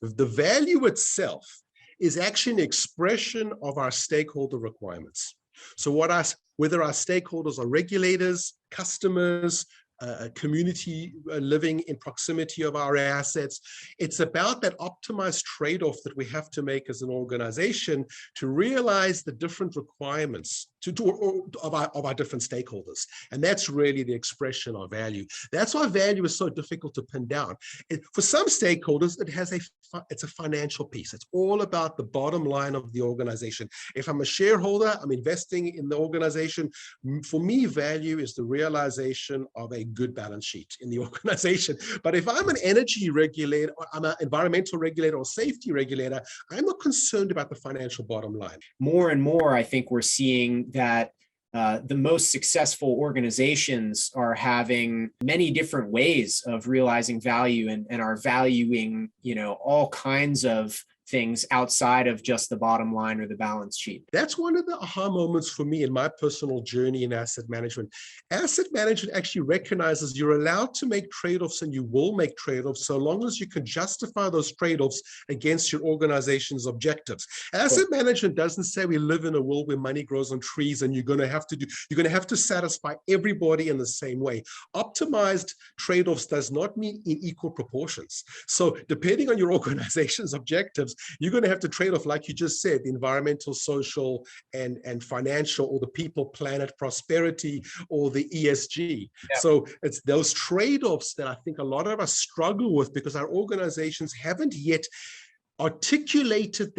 The value itself is actually an expression of our stakeholder requirements. So whether our stakeholders are regulators, customers, a community living in proximity of our assets. It's about that optimized trade-off that we have to make as an organization to realize the different requirements of our different stakeholders. And that's really the expression of value. That's why value is so difficult to pin down. For some stakeholders, it's a financial piece. It's all about the bottom line of the organization. If I'm a shareholder, I'm investing in the organization. For me, value is the realization of a good balance sheet in the organization. But if I'm an energy regulator, or I'm an environmental regulator or safety regulator, I'm not concerned about the financial bottom line. More and more, I think we're seeing that the most successful organizations are having many different ways of realizing value and are valuing, all kinds of things outside of just the bottom line or the balance sheet. That's one of the aha moments for me in my personal journey in asset management. Asset management actually recognizes you're allowed to make trade-offs, and you will make trade-offs so long as you can justify those trade-offs against your organization's objectives. Asset management doesn't say we live in a world where money grows on trees and you're going to have to satisfy everybody in the same way. Optimized trade-offs does not mean in equal proportions. So depending on your organization's objectives, you're going to have to trade off, like you just said, the environmental, social, and financial, or the people, planet, prosperity, or the ESG. Yeah. So it's those trade-offs that I think a lot of us struggle with because our organizations haven't yet articulated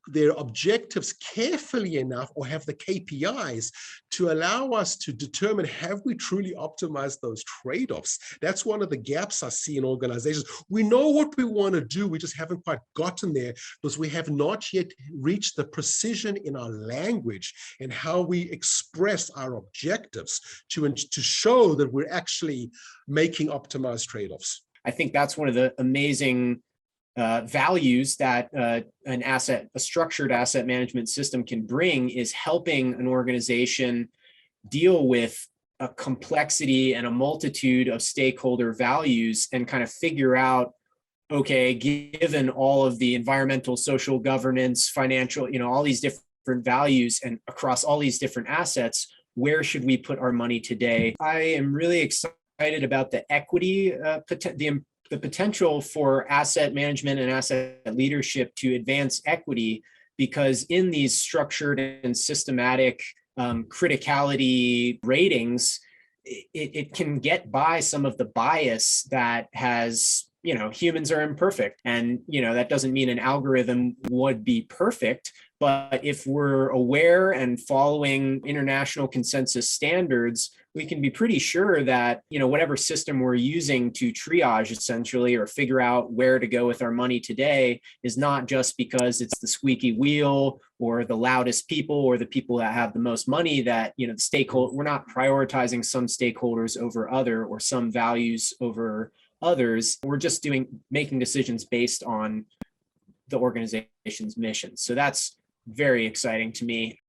their objectives carefully enough, or have the KPIs to allow us to determine, have we truly optimized those trade-offs? That's one of the gaps I see in organizations. We know what we want to do, we just haven't quite gotten there because we have not yet reached the precision in our language and how we express our objectives to show that we're actually making optimized trade-offs. I think that's one of the amazing values that a structured asset management system can bring, is helping an organization deal with a complexity and a multitude of stakeholder values and kind of figure out, okay, given all of the environmental, social, governance, financial, all these different values and across all these different assets, where should we put our money today? I am really excited about the equity, the potential for asset management and asset leadership to advance equity, because in these structured and systematic criticality ratings, it can get by some of the bias that has, humans are imperfect. And, that doesn't mean an algorithm would be perfect. But if we're aware and following international consensus standards, we can be pretty sure that, whatever system we're using to triage essentially, or figure out where to go with our money today, is not just because it's the squeaky wheel or the loudest people or the people that have the most money that, the stakeholder, we're not prioritizing some stakeholders over other or some values over others. We're just making decisions based on the organization's mission. So that's very exciting to me.